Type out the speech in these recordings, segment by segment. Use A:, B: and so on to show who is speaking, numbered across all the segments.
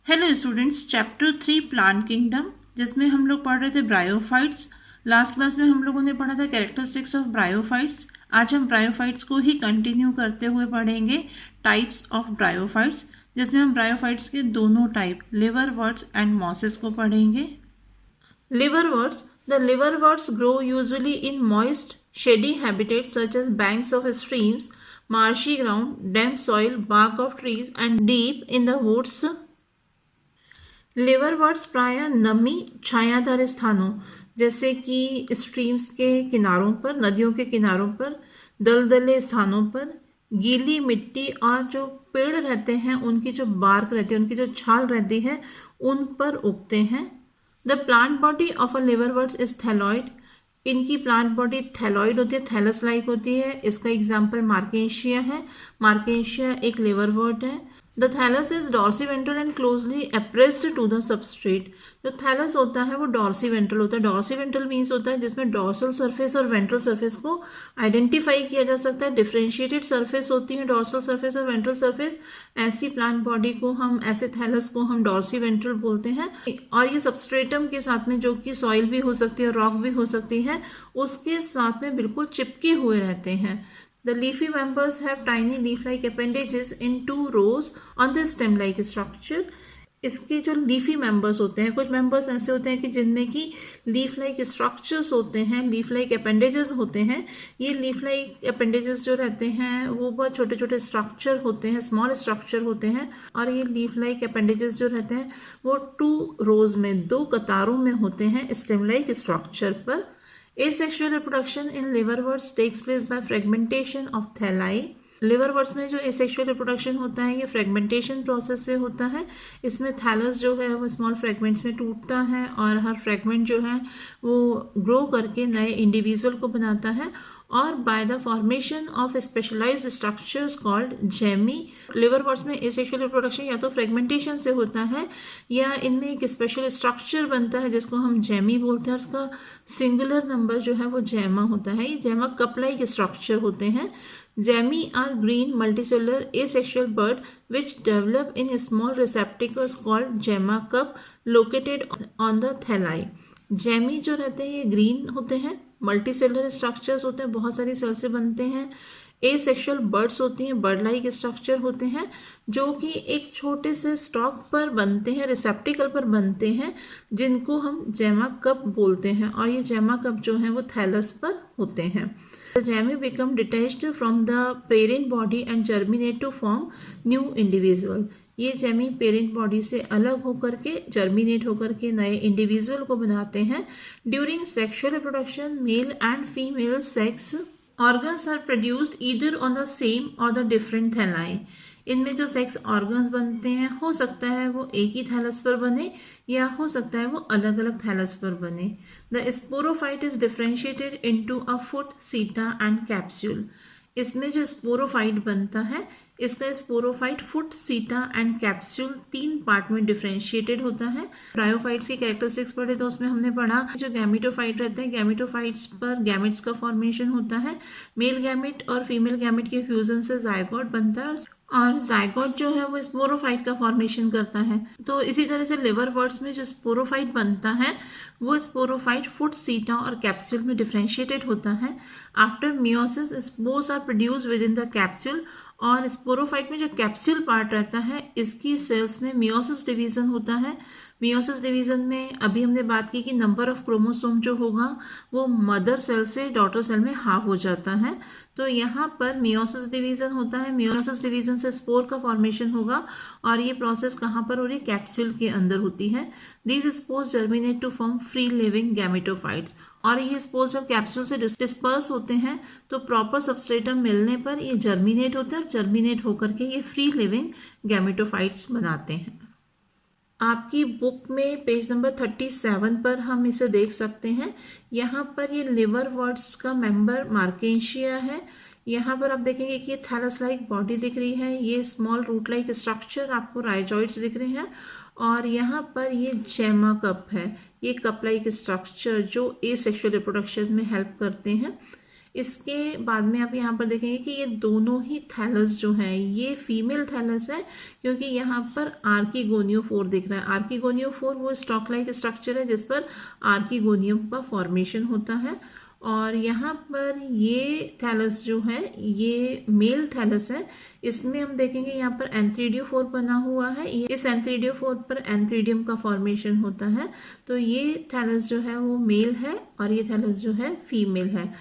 A: Hello students, chapter 3 plant kingdom, जिसमें हम लोग पढ़ रहे थे ब्रायोफाइट्स। लास्ट क्लास में हम लोगों ने पढ़ा था कैरेक्टरिस्टिक्स ऑफ ब्रायोफाइट्स। आज हम ब्रायोफाइट्स को ही कंटिन्यू करते हुए पढ़ेंगे टाइप्स ऑफ ब्रायोफाइट्स, जिसमें हम ब्रायोफाइट्स के दोनों टाइप लिवरवर्ट्स एंड मॉसेस को पढ़ेंगे। Liverworts, the liverworts grow usually in moist shady habitats such as banks of streams, marshy ground, damp soil, bark of trees and deep in the woods। लिवरवर्ट्स प्रायः नमी छायादार स्थानों जैसे कि स्ट्रीम्स के किनारों पर, नदियों के किनारों पर, दलदले स्थानों पर, गीली मिट्टी और जो पेड़ रहते हैं उनकी जो बार्क रहती है, उनकी जो छाल रहती है, उन पर उगते हैं। The plant body of a liverworts is thalloid. इनकी प्लांट बॉडी थैलॉइड होती है, थैलस लाइक होती है। इसका एग्जाम्पल मार्केशिया है। मार्केशिया एक लिवरवर्ट है। The thallus is dorsiventral and closely appressed to the substrate. जो थैलस होता है वो डॉर्सीवेंट्रल होता है। डॉर्सीवेंट्रल मीन्स होता है जिसमें डॉर्सल सरफेस और वेंट्रल सरफेस को आइडेंटिफाई किया जा सकता है। डिफ्रेंशिएटेड सरफेस होती है डॉर्सल सरफेस और वेंट्रल सरफेस। ऐसी प्लांट बॉडी को हम, ऐसे थैलस को हम डॉर्सीवेंट्रल बोलते हैं। और ये सबस्ट्रेटम के साथ में, जो कि सॉइल भी हो सकती है, रॉक भी हो सकती है, उसके साथ में बिल्कुल चिपके हुए रहते हैं। The leafy members have tiny leaf-like appendages in 2 rows on the stem-like structure। इसके जो लीफी मेंबर्स होते हैं, कुछ मेंबर्स ऐसे होते हैं कि जिनमें कि लीफ लाइक स्ट्रक्चर्स होते हैं, लीफ लाइक अपेंडेजेस होते हैं। ये लीफ लाइक अपेंडेजेस जो रहते हैं वो बहुत छोटे छोटे स्ट्रक्चर होते हैं, स्मॉल स्ट्रक्चर होते हैं। और ये लीफ लाइक अपेंडेजेस जो रहते हैं वो 2 रोज में, 2 कतारों में होते हैं स्टेम लाइक स्ट्रक्चर पर। Asexual reproduction in liverworts takes place by fragmentation of thalli। लिवरवर्ट्स में जो एसेक्सुअल रिप्रोडक्शन होता है ये फ्रेगमेंटेशन प्रोसेस से होता है। इसमें थैलस जो है वो स्मॉल फ्रेगमेंट्स में टूटता है और हर फ्रेगमेंट जो है वो ग्रो करके नए इंडिविजुअल को बनाता है, और by the formation of specialised structures called gemmae. Liverworts में एसेक्सुअल रिप्रोडक्शन या तो फ्रेगमेंटेशन से होता है या इनमें एक स्पेशल स्ट्रक्चर बनता है जिसको हम जेमी बोलते हैं। उसका सिंगुलर नंबर जो है वो जेमा होता है। ये जेमा कप लाइक स्ट्रक्चर होते हैं। Gemini are green multicellular asexual bird which develop in small receptacles called gemma cup located on the thalli। Jamie जो रहते हैं ये ग्रीन होते हैं, मल्टीसेलुलर स्ट्रक्चर्स होते हैं, बहुत सारी सेल से बनते हैं। एसेक्सुअल बर्ड्स होती हैं, बर्ड लाइक स्ट्रक्चर होते हैं जो कि एक छोटे से स्टॉक पर बनते हैं, रिसेप्टिकल पर बनते हैं, जिनको हम जेमा कप बोलते हैं। और ये जेमा कप जो है वो थैलस पर होते हैं। The gemmy become detached from the parent body and germinate to form new individual। ये जेमी पेरेंट बॉडी से अलग होकर के, जर्मिनेट होकर के नए इंडिविजुअल को बनाते हैं। During sexual reproduction male and female sex organs are produced either on the same or the different thalli. इनमें जो सेक्स ऑर्गन्स बनते हैं हो सकता है वो एक ही थैलस पर बने या हो सकता है वो अलग अलग थैलस पर बने। The sporophyte is differentiated into a foot, सीटा एंड कैप्सूल। इसमें जो स्पोरोफाइट बनता है, इसका स्पोरोफाइट फुट, सीटा एंड कैप्सूल 3 पार्ट में डिफरेंशिएटेड होता है। ब्रायोफाइट्स की कैरेक्टरिस्टिक्स पढ़े तो उसमें हमने पढ़ा जो गैमेटोफाइट रहते हैं, गैमेटोफाइट्स पर गैमेट्स का फॉर्मेशन होता है। मेल गैमेट और फीमेल गैमेट के फ्यूजन से जायगोट बनता है और जायगोट जो है वो स्पोरोफाइट का फॉर्मेशन करता है। तो इसी तरह से लिवरवर्ट्स में जो स्पोरोफाइट बनता है वो स्पोरोफाइट फुट, सीटा और कैप्सूल में डिफरेंशिएटेड होता है। After meiosis spores are produce within the capsule. और स्पोरोफाइट में जो कैप्सूल पार्ट रहता है इसकी सेल्स में मियोसिस डिवीजन होता है। मियोसिस डिवीजन में अभी हमने बात की कि नंबर ऑफ क्रोमोसोम जो होगा वो मदर सेल से डॉटर सेल में हाफ हो जाता है। तो यहाँ पर मियोसिस डिवीजन होता है। मियोसिस डिवीजन से स्पोर का फॉर्मेशन होगा और ये प्रोसेस कहाँ पर हो रही है? कैप्सूल के अंदर होती है। These spores germinate to form free living gametophytes. और ये स्पोर्स जब कैप्सूल से डिस्पर्स होते हैं तो प्रॉपर सबस्ट्रेटम मिलने पर ये जर्मिनेट होते हैं और जर्मिनेट होकर के ये फ्री लिविंग गैमेटोफाइट्स बनाते हैं। आपकी बुक में पेज नंबर 37 पर हम इसे देख सकते हैं। यहाँ पर ये लिवरवर्ट्स का मेंबर मार्केशिया है। यहाँ पर आप देखेंगे कि ये थैलस लाइक बॉडी दिख रही है, ये स्मॉल रूट लाइक स्ट्रक्चर आपको राइजॉइड्स दिख रहे हैं, और यहाँ पर ये जेमा कप है, ये कप लाइक स्ट्रक्चर जो एसेक्सुअल रिप्रोडक्शन में हेल्प करते हैं। इसके बाद में आप यहाँ पर देखेंगे कि ये दोनों ही थैलस जो है ये फीमेल थैलस है, क्योंकि यहाँ पर आर्किगोनियोफोर दिख रहा है। आर्किगोनियोफोर वो स्टॉक लाइक स्ट्रक्चर है जिस पर आर्किगोनियम का फॉर्मेशन होता है, और यहाँ पर ये थैलस जो है ये मेल थैलस है। इसमें हम देखेंगे यहाँ पर एंथ्रीडियोफोर बना हुआ है, इस एंथ्रीडियोफोर पर एंथ्रीडियम का फॉर्मेशन होता है। तो ये थैलस जो है वो मेल है और ये थैलस जो है फीमेल है।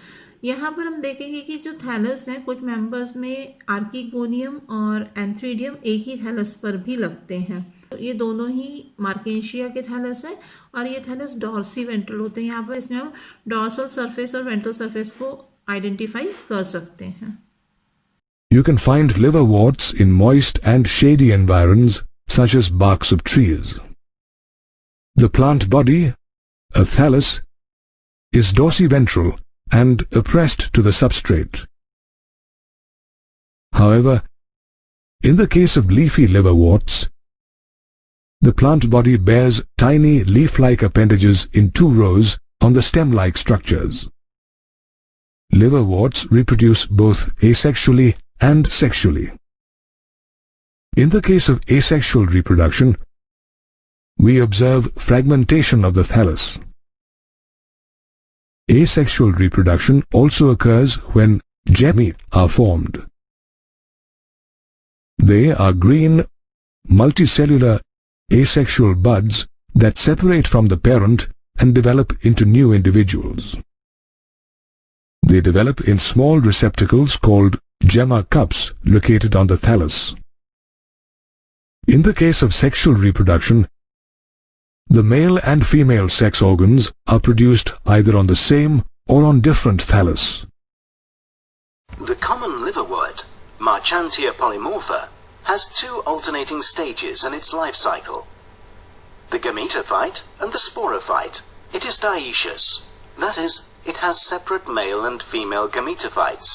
A: यहाँ पर हम देखेंगे कि जो थैलस हैं कुछ मेंबर्स में आर्किगोनियम और एंथ्रीडियम एक ही थैलस पर भी लगते हैं। तो ये दोनों ही मार्केशिया के थैलस हैं और ये थैलस डॉर्सी वेंट्रल होते हैं। यहाँ पर इसमें हम डॉर्सल सरफेस और वेंट्रल सरफेस को आइडेंटिफाई कर सकते हैं।
B: You can find liverworts in moist and shady environs such as barks of trees. The plant body, a thallus, is dorsiventral and oppressed to the substrate. However, in the case of leafy liverworts, the plant body bears tiny leaf-like appendages in 2 rows on the stem-like structures. Liverworts reproduce both asexually and sexually. In the case of asexual reproduction, we observe fragmentation of the thallus. Asexual reproduction also occurs when gemmae are formed. They are green, multicellular, asexual buds that separate from the parent and develop into new individuals. They develop in small receptacles called gemma cups located on the thallus. In the case of sexual reproduction, the male and female sex organs are produced either on the same or on different thallus.
C: The common liverwort, Marchantia polymorpha, has 2 alternating stages in its life cycle. The gametophyte and the sporophyte. It is dioecious, that is, it has separate male and female gametophytes.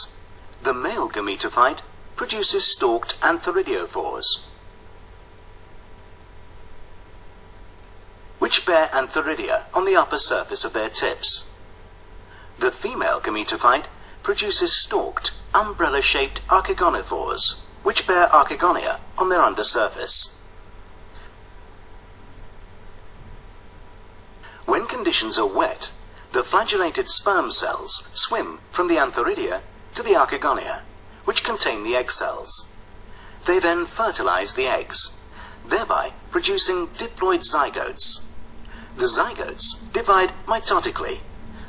C: The male gametophyte produces stalked antheridiophores, which bear antheridia on the upper surface of their tips. The female gametophyte produces stalked, umbrella-shaped archegonophores, which bear archegonia on their undersurface. When conditions are wet, the flagellated sperm cells swim from the antheridia to the archegonia, which contain the egg cells. They then fertilize the eggs, thereby producing diploid zygotes. The zygotes divide mitotically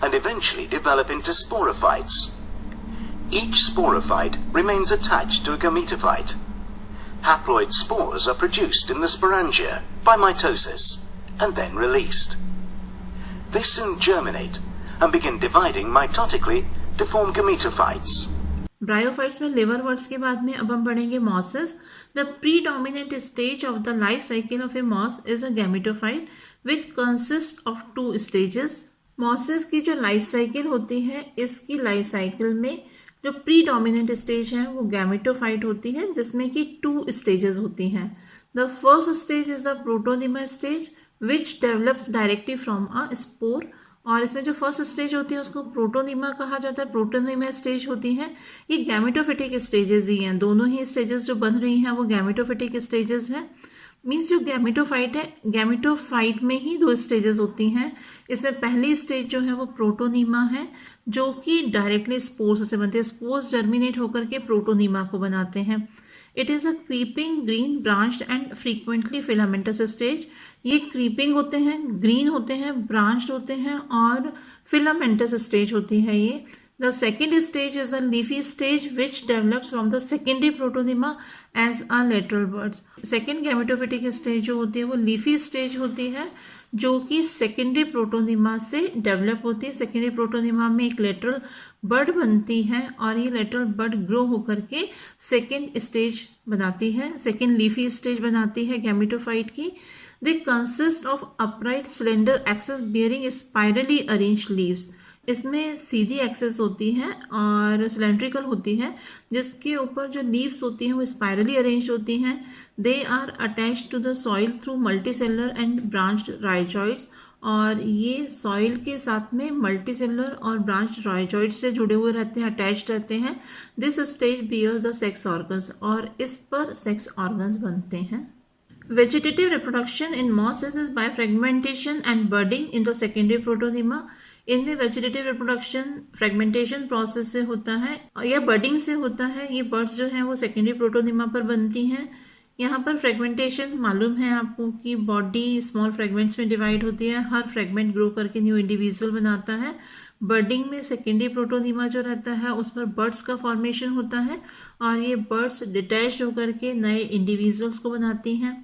C: and eventually develop into sporophytes. Each sporophyte remains attached to a gametophyte. Haploid spores are produced in the sporangia by mitosis and then released. They soon germinate and begin dividing mitotically to form gametophytes.
A: Bryophytes में liverworts के बाद में अब हम पढ़ेंगे mosses. The predominant stage of the life cycle of a moss is a gametophyte which consist of 2 stages. Mosses की जो life cycle होती है, इसकी लाइफ साइकिल में जो प्रीडोमिनेंट स्टेज है वो गैमेटोफाइट होती है, जिसमें कि 2 स्टेजेस होती हैं. The first stage is the protonema stage which develops directly from a spore. और इसमें जो फर्स्ट स्टेज होती है उसको प्रोटोनिमा कहा जाता है. प्रोटोनिमा स्टेज होती है, ये गैमेटोफिटिक स्टेजेस ही हैं. दोनों ही स्टेजेस जो बन रही हैं वो गैमेटोफिटिक स्टेजेस हैं. मीन्स जो गैमेटोफाइट है, गैमेटोफाइट में ही 2 स्टेजेस होती हैं. इसमें पहली स्टेज जो है वो प्रोटोनिमा है, जो कि डायरेक्टली स्पोर्स से बनती है. स्पोर्स जर्मिनेट होकर के प्रोटोनिमा को बनाते हैं. It is a creeping green branched and frequently filamentous stage. ये क्रीपिंग होते हैं, ग्रीन होते हैं, ब्रांच्ड होते हैं और फिलामेंटस स्टेज होती है ये. The second stage is the leafy stage which develops from the secondary protonema as a lateral buds. Second gametophytic stage जो होती है वो लीफी स्टेज होती है, जो कि सेकेंडरी प्रोटोनिमा से डेवलप होती है. सेकेंडरी प्रोटोनिमा में एक लेटरल बर्ड बनती है और ये लेटरल बर्ड ग्रो होकर के सेकेंड स्टेज बनाती है, सेकेंड लीफी स्टेज बनाती है गैमेटोफाइट की. They consist of upright slender axis bearing spirally arranged leaves. इसमें सीधी एक्सेस होती है और सिलेंड्रिकल होती है, जिसके ऊपर जो लीव्स होती हैं वो स्पायरली अरेंज होती हैं. They are attached to the soil through multicellular and branched rhizoids. और ये सॉइल के साथ में मल्टीसेलुलर और ब्रांच राइजॉइड से जुड़े हुए रहते हैं, अटैच रहते हैं। This stage bears the sex organs, और इस पर सेक्स ऑर्गन्स बनते हैं। Vegetative reproduction in mosses is by fragmentation and budding in the secondary protonema. इनमें वेजिटेटिव रिप्रोडक्शन फ्रेगमेंटेशन प्रोसेस से होता है या बर्डिंग से होता है। ये बर्ड्स जो हैं वो सेकेंडरी प्रोटोनिमा पर बनती हैं। यहाँ पर फ्रेगमेंटेशन मालूम है आपको कि बॉडी स्मॉल फ्रेगमेंट्स में डिवाइड होती है, हर फ्रेगमेंट ग्रो करके न्यू इंडिविजुअल बनाता है। बर्डिंग में सेकेंडरी प्रोटोनिमा जो रहता है उस पर बर्ड्स का फॉर्मेशन होता है और ये बर्ड्स डिटैच होकर के नए इंडिविजुअल्स को बनाती हैं।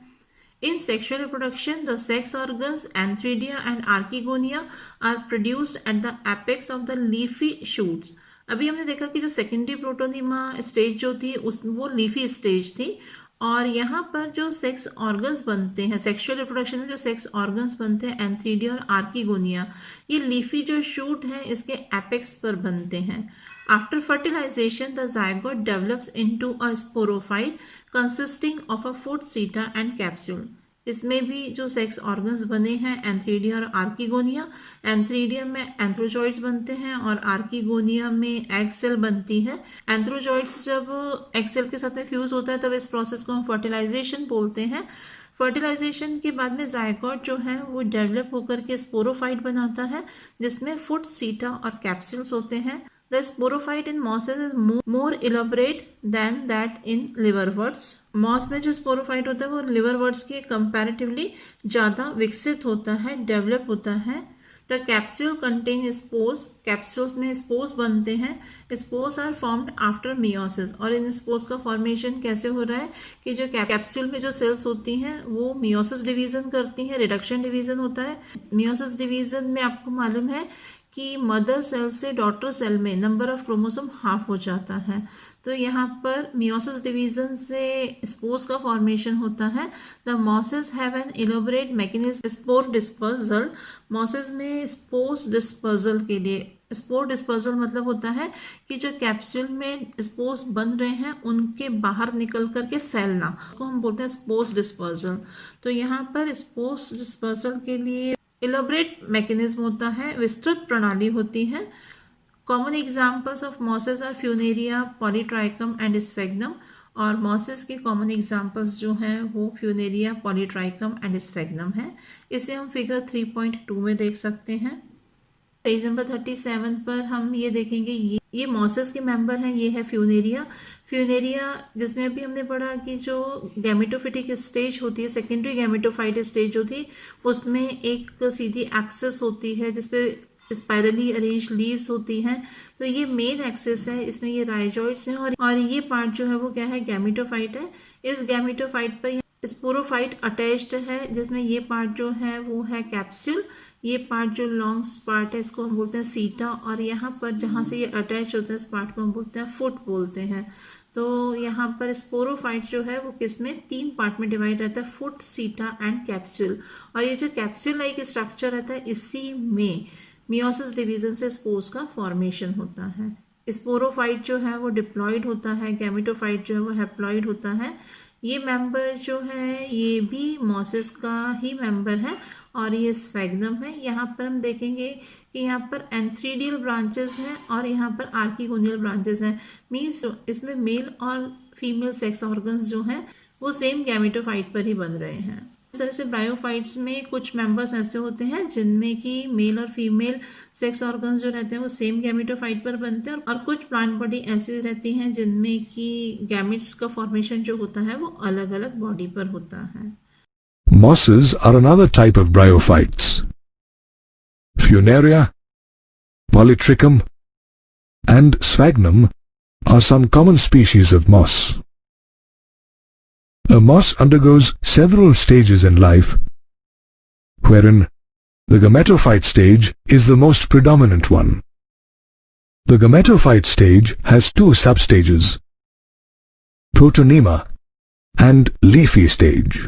A: In sexual reproduction, the sex organs, antheridia and archegonia are produced at the apex of the leafy shoots. अभी हमने देखा कि जो सेकेंडरी प्रोटोनिमा स्टेज जो थी वो लीफी स्टेज थी, और यहाँ पर जो सेक्स ऑर्गन्स बनते हैं सेक्सुअल रिप्रोडक्शन में, जो सेक्स ऑर्गन्स बनते हैं एंथ्रीडिया और आर्कीगोनिया, ये लीफी जो शूट है इसके एपेक्स पर बनते हैं। After fertilization, the zygote develops into a sporophyte consisting of a foot, seta and capsule. इसमें भी जो सेक्स ऑर्गन्स बने हैं एंथ्रीडिया और आर्कीगोनिया, एंथ्रीडिया में एंथ्रोजॉइड्स बनते हैं और आर्कीगोनिया में एग सेल बनती है। एंथ्रोजॉइड्स जब एग सेल के साथ में फ्यूज होता है तब इस प्रोसेस को हम फर्टिलाइजेशन बोलते हैं। फर्टिलाइजेशन के बाद में जायगोट जो है वो डेवलप होकर के स्पोरोफाइट बनाता है जिसमें फुट, सीटा और कैप्सूल्स होते हैं। The sporophyte in mosses is more elaborate than that in liverworts. Moss में जो स्पोरोफाइट होता है वो लिवरवर्ट्स के कंपैरेटिवली ज़्यादा विकसित होता है, डेवलप होता है। The capsule contain spores, capsules में स्पोर्स बनते हैं। Spores are formed after meiosis, और इन स्पोर्स का फॉर्मेशन कैसे हो रहा है कि जो कैप्सूल में जो सेल्स होती हैं वो मियोसिस डिवीजन करती हैं, रिडक्शन डिवीजन होता है। मियोसिस डिवीजन में आपको मालूम है कि मदर सेल से डॉटर सेल में नंबर ऑफ क्रोमोसोम हाफ हो जाता है, तो यहाँ पर मियोसिस डिवीजन से स्पोर्स का फॉर्मेशन होता है। The mosses have an elaborate mechanism spore dispersal. Mosses में स्पोर्स डिस्पर्सल के लिए, स्पोर डिस्पर्सल मतलब होता है कि जो कैप्सूल में स्पोर्स बन रहे हैं उनके बाहर निकल करके फैलना, उसको हम बोलते हैं स्पोर्स डिस्पर्सल। तो यहाँ पर स्पोर्स डिस्पर्सल के लिए इलेबोरेट मैकेनिज्म होता है, विस्तृत प्रणाली होती है। Common examples of mosses are Funaria, Polytrichum and Sphagnum, और मॉसेस के कॉमन एग्जाम्पल्स जो हैं वो फ्यूनेरिया, पॉलीट्राइकम एंड स्फेग्नम है। इसे हम फिगर 3.2 में देख सकते हैं। पेज नंबर 37 पर हम ये देखेंगे, ये मॉसेस के मेंबर हैं। ये है फ्यूनेरिया। फ्यूनेरिया जिसमें अभी हमने पढ़ा कि जो गैमेटोफिटिक स्टेज होती है, सेकेंडरी गैमेटोफाइट स्टेज जो थी उसमें एक सीधी एक्सिस होती है जिसपे स्पाइरली अरेंज लीव्स होती हैं। तो ये मेन एक्सिस है, इसमें ये राइजॉइड्स हैं और ये पार्ट जो है वो क्या है, गैमेटोफाइट है। इस गैमेटोफाइट पर स्पोरोफाइट अटैच्ड है जिसमें ये पार्ट जो है वो है कैप्सूल, ये पार्ट जो लॉन्ग पार्ट है इसको हम बोलते हैं सीटा, और यहाँ पर जहाँ से ये अटैच होता है इस पार्ट को हम बोलते हैं फुट बोलते हैं। तो यहाँ पर स्पोरोफाइट जो है वो किसमें 3 पार्ट में डिवाइड रहता है, फुट, सीटा एंड कैप्सूल। और ये जो कैप्सूल लाइक स्ट्रक्चर रहता है इसी में मियोसिस डिवीजन से स्पोर्स का फॉर्मेशन होता है। स्पोरोफाइट जो है वो डिप्लॉयड होता है, गैमेटोफाइट जो है वो हैप्लॉयड होता है। ये मेंबर जो है ये भी मॉसेस का ही मेंबर है और ये स्फेग्नम है। यहाँ पर हम देखेंगे कि यहाँ पर एंथ्रीडियल ब्रांचेस हैं और यहाँ पर आर्कीगोनियल ब्रांचेस हैं। मीन्स इसमें मेल और फीमेल सेक्स ऑर्गन्स जो हैं वो सेम गैमेटोफाइट पर ही बन रहे हैं। इस तरह से ब्रायोफाइट्स में कुछ मेंबर्स ऐसे होते हैं जिनमें कि मेल और फीमेल सेक्स ऑर्गन्स जो रहते हैं वो सेम गैमेटोफाइट पर बनते हैं, और कुछ प्लांट बॉडी ऐसी रहती हैं जिनमें कि गैमेट्स का फॉर्मेशन जो होता है वो अलग अलग बॉडी पर होता है।
B: Mosses are another type of bryophytes. Funaria, Polytrichum, and Sphagnum are some common species of moss. A moss undergoes several stages in life, wherein the gametophyte stage is the most predominant one. The gametophyte stage has 2 substages, protonema and leafy stage.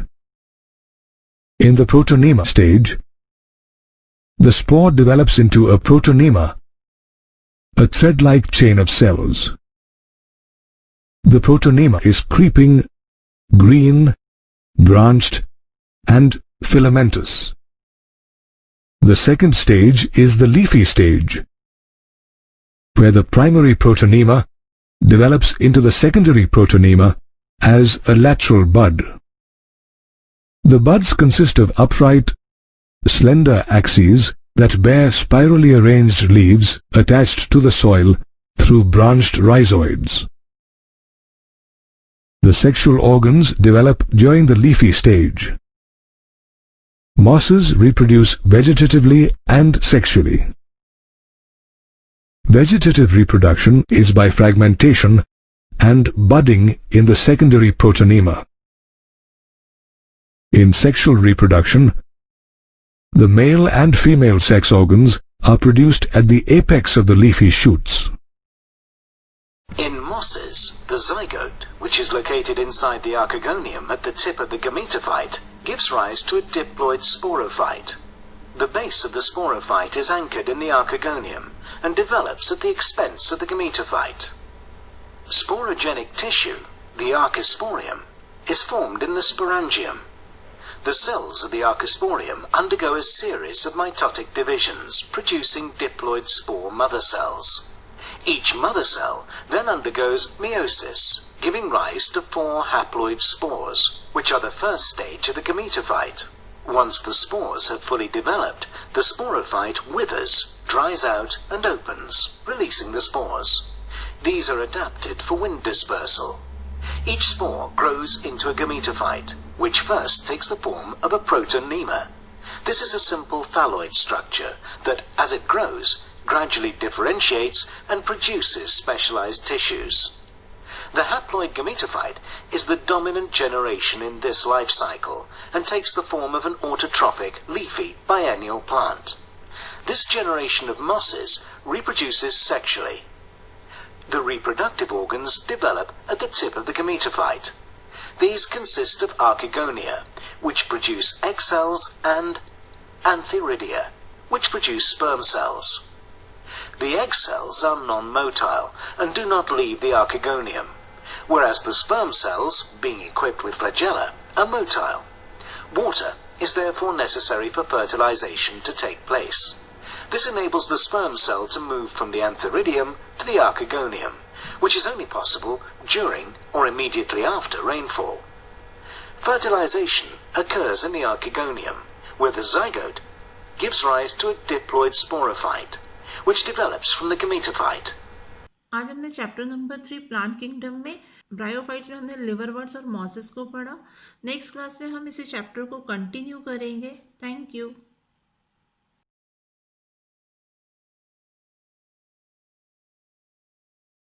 B: In the protonema stage, the spore develops into a protonema, a thread-like chain of cells. The protonema is creeping, green, branched, and filamentous. The second stage is the leafy stage, where the primary protonema develops into the secondary protonema as a lateral bud. The buds consist of upright, slender axes that bear spirally arranged leaves attached to the soil through branched rhizoids. The sexual organs develop during the leafy stage. Mosses reproduce vegetatively and sexually. Vegetative reproduction is by fragmentation and budding in the secondary protonema. In sexual reproduction, the male and female sex organs are produced at the apex of the leafy shoots.
C: In mosses, the zygote, which is located inside the archegonium at the tip of the gametophyte, gives rise to a diploid sporophyte. The base of the sporophyte is anchored in the archegonium and develops at the expense of the gametophyte. Sporogenic tissue, the archosporium, is formed in the sporangium. The cells of the archosporium undergo a series of mitotic divisions, producing diploid spore mother cells. Each mother cell then undergoes meiosis, giving rise to 4 haploid spores, which are the first stage of the gametophyte. Once the spores have fully developed, the sporophyte withers, dries out, and opens, releasing the spores. These are adapted for wind dispersal. Each spore grows into a gametophyte, which first takes the form of a protonema. This is a simple phalloid structure that, as it grows, gradually differentiates and produces specialized tissues. The haploid gametophyte is the dominant generation in this life cycle and takes the form of an autotrophic, leafy, biennial plant. This generation of mosses reproduces sexually. The reproductive organs develop at the tip of the gametophyte. These consist of archegonia, which produce egg cells, and antheridia, which produce sperm cells. The egg cells are non-motile and do not leave the archegonium, whereas the sperm cells, being equipped with flagella, are motile. Water is therefore necessary for fertilization to take place. This enables the sperm cell to move from the antheridium to the archegonium, which is only possible during or immediately after rainfall. Fertilization occurs in the archegonium, where the zygote gives rise to a diploid sporophyte, which develops from the gametophyte.
A: आज हमने chapter number 3 plant kingdom में bryophytes में हमने लिवरवर्ट्स और mosses को पढ़ा. Next class में हम इसी चैप्टर को कंटिन्यू करेंगे. Thank you.